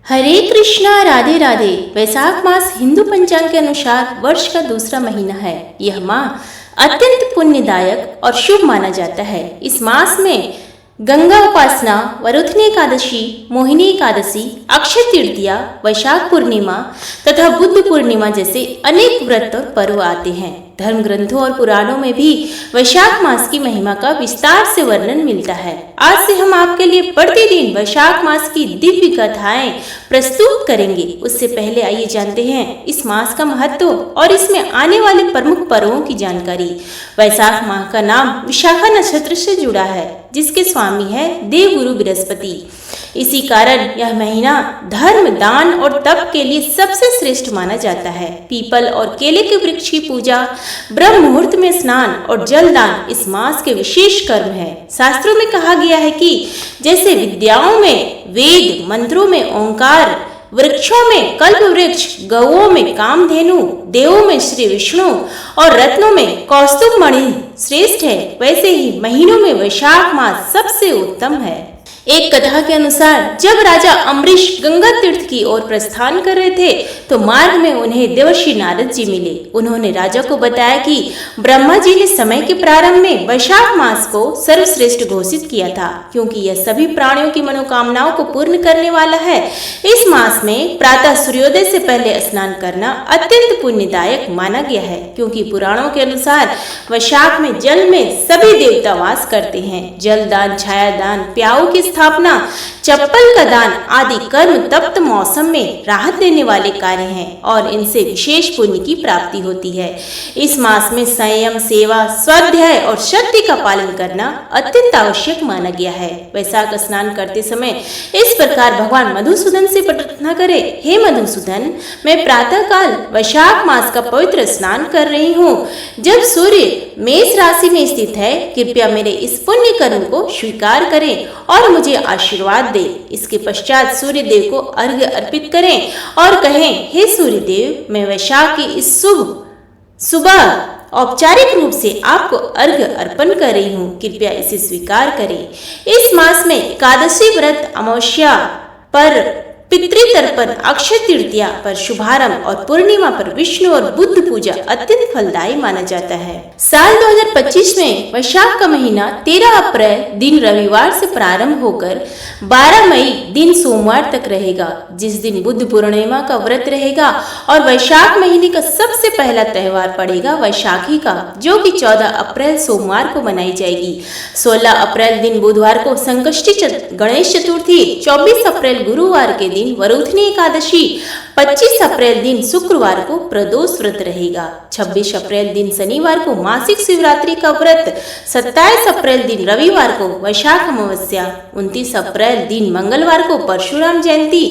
हरे कृष्णा, राधे राधे। वैशाख मास हिंदू पंचांग के अनुसार वर्ष का दूसरा महीना है। यह माह अत्यंत पुण्यदायक और शुभ माना जाता है। इस मास में गंगा उपासना, वरुथनी एकादशी, मोहिनी एकादशी, अक्षय तृतीया, वैशाख पूर्णिमा तथा बुद्ध पूर्णिमा जैसे अनेक व्रत और पर्व आते हैं। धर्म ग्रंथों और पुराणों में भी वैशाख मास की महिमा का विस्तार से वर्णन मिलता है। आज से हम आपके लिए प्रतिदिन वैशाख मास की दिव्य कथाएं प्रस्तुत करेंगे। उससे पहले आइए जानते हैं इस मास का महत्व और इसमें आने वाले प्रमुख पर्वों की जानकारी। वैशाख माह का नाम विशाखा नक्षत्र से जुड़ा है, जिसके स्वामी है देवगुरु बृहस्पति। इसी कारण यह महीना धर्म, दान और तप के लिए सबसे श्रेष्ठ माना जाता है। पीपल और केले के वृक्ष की पूजा, ब्रह्म मुहूर्त में स्नान और जलदान इस मास के विशेष कर्म है। शास्त्रों में कहा गया है कि जैसे विद्याओं में वेद, मंत्रों में ओंकार, वृक्षों में कल्प वृक्ष, गौओं में कामधेनु, देवों में श्री विष्णु और रत्नों में कौस्तुभ मणि श्रेष्ठ है, वैसे ही महीनों में वैशाख मास सबसे उत्तम है। एक कथा के अनुसार जब राजा अम्बरीश गंगा तीर्थ की ओर प्रस्थान कर रहे थे तो मार्ग में उन्हें देवर्षि नारद जी मिले। उन्होंने राजा को बताया कि ब्रह्मा जी ने समय के प्रारंभ में वैशाख मास को सर्वश्रेष्ठ घोषित किया था, क्योंकि यह सभी प्राणियों की मनोकामनाओं को पूर्ण करने वाला है। इस मास में प्रातः सूर्योदय से पहले स्नान करना अत्यंत पुण्यदायक माना गया है, क्योंकि पुराणों के अनुसार वैशाख में जल में सभी देवता वास करते हैं। जल दान, छाया दान, प्याऊ की स्थापना, चप्पल का दान आदि कर्म तप्त मौसम में राहत देने वाले कार्य हैं और इनसे विशेष पुण्य की प्राप्ति होती है। इस मास में संयम, सेवा, स्वाध्याय और शक्ति का पालन करना अत्यंत आवश्यक माना गया है। वैशाख स्नान करते समय इस प्रकार भगवान मधुसूदन से प्रार्थना करें, हे मधुसूदन, मैं प्रातः काल वैशाख मास का पवित्र स्नान कर रही हूँ। जब सूर्य मेष राशि में स्थित है, कृपया मेरे इस पुण्य कर्म को स्वीकार करें और मुझे आशीर्वाद दे। इसके पश्चात सूर्य देव को अर्घ्य अर्पित करें और कहें, हे सूर्य देव, मैं वैशाख की इस सुबह औपचारिक रूप से आपको अर्घ्य अर्पण कर रही हूँ, कृपया इसे स्वीकार करें। इस मास में एकादशी व्रत, अमावस्या पर पितृतर्पण, अक्षय तृतीया पर शुभारंभ और पूर्णिमा पर विष्णु और बुद्ध पूजा अत्यंत फलदायी माना जाता है। साल 2025 में वैशाख का महीना 13 अप्रैल दिन रविवार से प्रारंभ होकर 12 मई दिन सोमवार तक रहेगा, जिस दिन बुद्ध पूर्णिमा का व्रत रहेगा और वैशाख महीने का सबसे पहला त्योहार पड़ेगा वैशाखी का, जो कि 14 अप्रैल सोमवार को मनाई जाएगी। 16 अप्रैल दिन बुधवार को संकष्टी गणेश चतुर्थी, 24 अप्रैल गुरुवार के दिन वरुथनी एकादशी, 25 अप्रैल दिन शुक्रवार को प्रदोष व्रत रहेगा, 26 अप्रैल दिन शनिवार को मासिक शिवरात्रि का व्रत, 27 अप्रैल दिन रविवार को वैशाख अमावस्या, 29 अप्रैल दिन मंगलवार को परशुराम जयंती,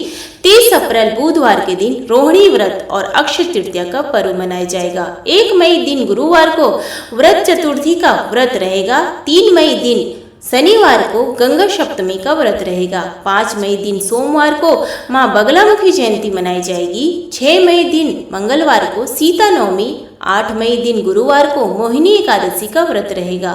30 अप्रैल बुधवार के दिन रोहिणी व्रत और अक्षय तृतीया का पर्व मनाया जाएगा। 1 मई दिन गुरुवार को व्रत चतुर्थी का व्रत रहेगा। 3 मई दिन शनिवार को गंगा सप्तमी का व्रत रहेगा। 5 मई दिन सोमवार को मां बगलामुखी जयंती मनाई जाएगी। 6 मई दिन मंगलवार को सीता नवमी, 8 मई दिन गुरुवार को मोहिनी एकादशी का व्रत रहेगा।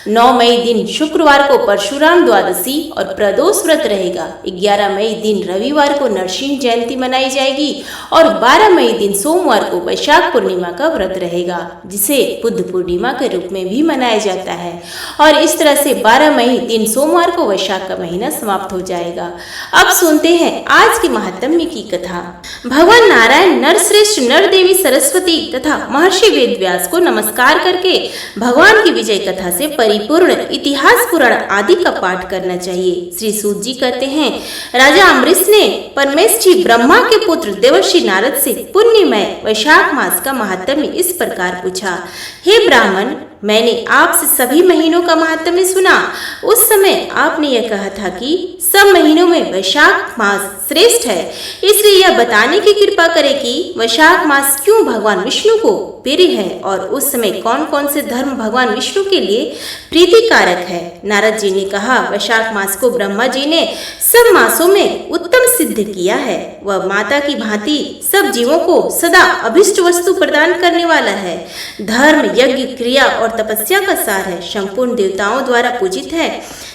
9 मई दिन शुक्रवार को परशुराम द्वादशी और प्रदोष व्रत रहेगा। 11 मई दिन रविवार को नरसिंह जयंती मनाई जाएगी और 12 मई दिन सोमवार को वैशाख पूर्णिमा का व्रत रहेगा, जिसे बुद्ध पूर्णिमा के रूप में भी मनाया जाता है। और इस तरह से 12 मई दिन सोमवार को वैशाख का महीना समाप्त हो जाएगा। अब सुनते हैं आज के महात्म्य की कथा। भगवान नारायण नरश्रेष्ठ नर देवी सरस्वती तथा महर्षि वेद व्यास को नमस्कार करके भगवान की विजय कथा से परिपूर्ण इतिहास पुराण आदि का पाठ करना चाहिए। श्री सूत जी कहते हैं, राजा अम्बरीश ने परमेष्ठी ब्रह्मा के पुत्र देवर्षि नारद से पुण्यमय वैशाख मास का महात्म्य इस प्रकार पूछा। हे ब्राह्मण, मैंने आपसे सभी महीनों का महात्म्य सुना। उस समय आपने यह कहा था कि सब महीनों में वैशाख मास श्रेष्ठ है, इसलिए यह बताने की कृपा करें कि वैशाख मास क्यों भगवान विष्णु को प्रिय है और उस समय कौन कौन से धर्म भगवान विष्णु के लिए प्रीतिकारक है। नारद जी ने कहा, वैशाख मास को ब्रह्मा जी ने सब मासों में उत्तम सिद्ध किया है। वह माता की भांति सब जीवों को सदा अभिष्ट वस्तु प्रदान करने वाला है। धर्म, यज्ञ, क्रिया और और तपस्या का सार है, संपूर्ण देवताओं द्वारा पूजित है।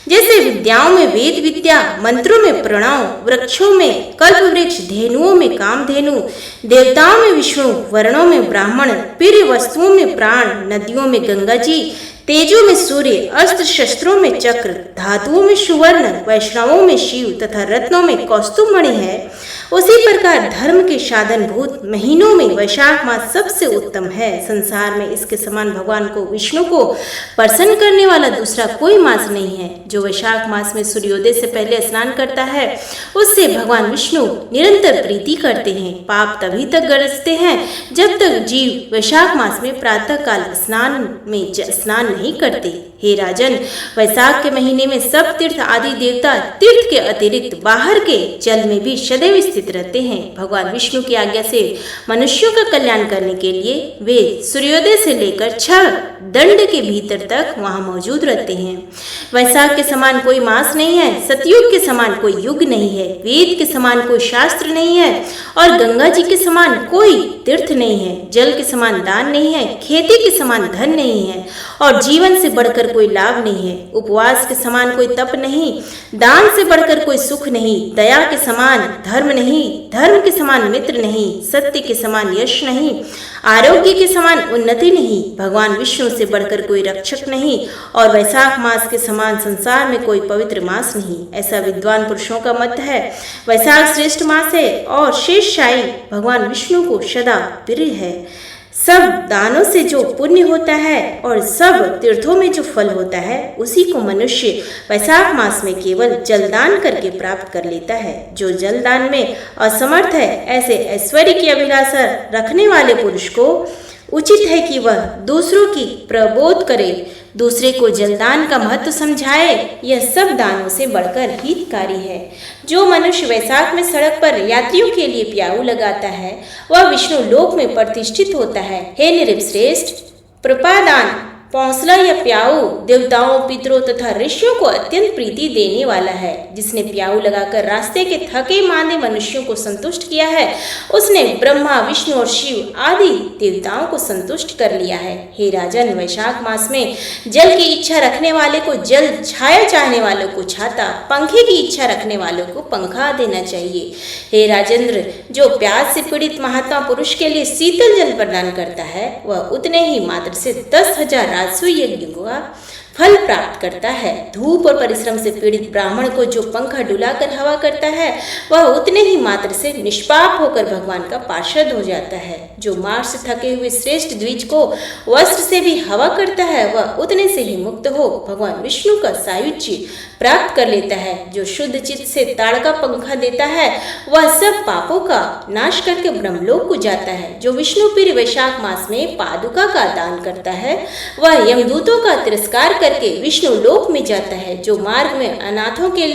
जैसे विद्याओं में वेद विद्या, मंत्रों में प्रणव, वृक्षों में कल्प वृक्ष, धेनुओं में कामधेनु, देवताओं में विष्णु, वर्णों में ब्राह्मण, प्रिय वस्तुओं में प्राण, नदियों में गंगा जी, तेजों में सूर्य, अस्त्र शस्त्रों में चक्र, धातुओं में सुवर्ण, वैष्णवों में शिव तथा रत्नों में कौस्तुभ मणि है, उसी प्रकार धर्म के साधनभूत महीनों में वैशाख मास सबसे उत्तम है। संसार में इसके समान भगवान को विष्णु को प्रसन्न करने वाला दूसरा कोई मास नहीं है। जो वैशाख मास में सूर्योदय से पहले स्नान करता है उससे भगवान विष्णु निरंतर प्रीति करते हैं। पाप तभी तक गरजते हैं जब तक जीव वैशाख मास में प्रातः काल स्नान नहीं करते। हे राजन, वैशाख के महीने में सब तीर्थ आदि देवता तीर्थ के अतिरिक्त बाहर के जल में भी सदैव स्थित रहते हैं। भगवान विष्णु की आज्ञा से मनुष्यों का कल्याण करने के लिए वे सूर्योदय से लेकर 6 दंड के भीतर तक वहां मौजूद रहते हैं। वैशाख के समान कोई मास नहीं है, सतयुग के समान कोई युग नहीं है, वेद के समान कोई शास्त्र नहीं है और गंगा जी के समान कोई तीर्थ नहीं है, जल के समान दान नहीं है, खेती के समान धन नहीं है और जीवन से बढ़कर कोई लाभ नहीं है। उपवास के समान कोई तप नहीं, दान से बढ़कर कोई सुख नहीं, दया के समान धर्म नहीं, धर्म के समान मित्र नहीं, सत्य के समान यश नहीं, आरोग्य के समान उन्नति नहीं, भगवान विष्णु से बढ़कर कोई रक्षक नहीं और वैशाख मास के समान संसार में कोई पवित्र मास नहीं, ऐसा विद्वान पुरुषों का मत है। वैशाख श्रेष्ठ मास है और शेषशायी भगवान विष्णु को सदा प्रिय है। सब दानों से जो पुण्य होता है और सब तीर्थों में जो फल होता है उसी को मनुष्य वैशाख मास में केवल जलदान करके प्राप्त कर लेता है। जो जलदान में असमर्थ है ऐसे ऐश्वर्य की अभिलाषा रखने वाले पुरुष को उचित है कि वह दूसरों की प्रबोध करे, दूसरे को जलदान का महत्व समझाए। यह सब दानों से बढ़कर हितकारी है। जो मनुष्य वैशाख में सड़क पर यात्रियों के लिए प्याऊ लगाता है वह विष्णु लोक में प्रतिष्ठित होता है। हे नृपश्रेष्ठ, प्रपादान पौंसला या प्याऊ देवताओं, पितरों तथा ऋषियों को अत्यंत प्रीति देने वाला है। जिसने प्याऊ लगाकर रास्ते के थके मांदे मनुष्यों को संतुष्ट किया है उसने ब्रह्मा, विष्णु और शिव आदि देवताओं को संतुष्ट कर लिया है। हे राजन, वैशाख मास में जल की इच्छा रखने वाले को जल, छाया चाहने वालों को छाता, पंखे की इच्छा रखने वालों को पंखा देना चाहिए। हे राजेंद्र, जो प्यास से पीड़ित महात्मा पुरुष के लिए शीतल जल प्रदान करता है वह उतने ही मात्र से 10,000 राजसूय यज्ञों का फल प्राप्त करता है। धूप और परिश्रम से पीड़ित ब्राह्मण को जो पंखा डुलाकर हवा करता है वह उतने ही मात्र से निष्पाप होकर भगवान का पार्षद हो जाता है। जो मार्ग से थके हुए श्रेष्ठ द्विज को वस्त्र से भी हवा करता है वह उतने से ही मुक्त हो भगवान विष्णु का सायुज्य प्राप्त कर लेता है। जो शुद्ध चित्त से ताड़का पंखा देता है वह सब पापों का नाश करके ब्रह्मलोक को जाता है। जो विष्णु प्रिय वैशाख मास में पादुका का दान करता है वह यमदूतों का तिरस्कार करके विष्णु लोक में जाता है। जो मार्ग में अनाथों के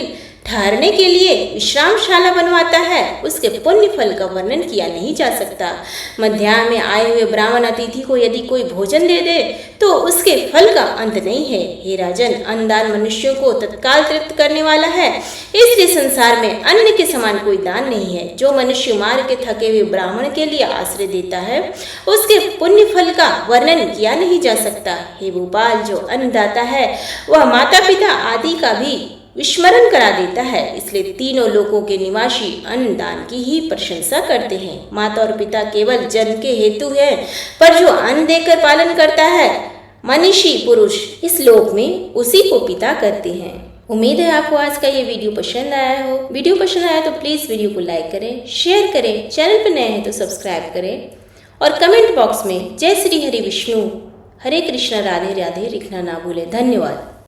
ठहरने के लिए विश्रामशाला बनवाता है उसके पुण्य फल का वर्णन किया नहीं जा सकता। मध्याह्न में आए हुए ब्राह्मण अतिथि को यदि कोई भोजन दे दे तो उसके फल का अंत नहीं है। हे राजन, अन्नदान मनुष्यों को तत्काल तृप्त करने वाला है, इसलिए संसार में अन्न के समान कोई दान नहीं है। जो मनुष्य मार्ग के थके हुए ब्राह्मण के लिए आश्रय देता है उसके पुण्य फल का वर्णन किया नहीं जा सकता। हे भोपाल, जो अन्नदाता है वह माता पिता आदि का भी विस्मरण करा देता है, इसलिए तीनों लोकों के निवासी अन्नदान की ही प्रशंसा करते हैं। माता और पिता केवल जन्म के हेतु है, पर जो अन्न देकर पालन करता है मनीषी पुरुष इस लोक में उसी को पिता करते हैं। उम्मीद है आपको आज का ये वीडियो पसंद आया हो। वीडियो पसंद आया तो प्लीज़ वीडियो को लाइक करें, शेयर करें, चैनल पर नए हैं तो सब्सक्राइब करें और कमेंट बॉक्स में जय श्री हरि विष्णु, हरे कृष्णा, राधे राधे लिखना ना भूलें। धन्यवाद।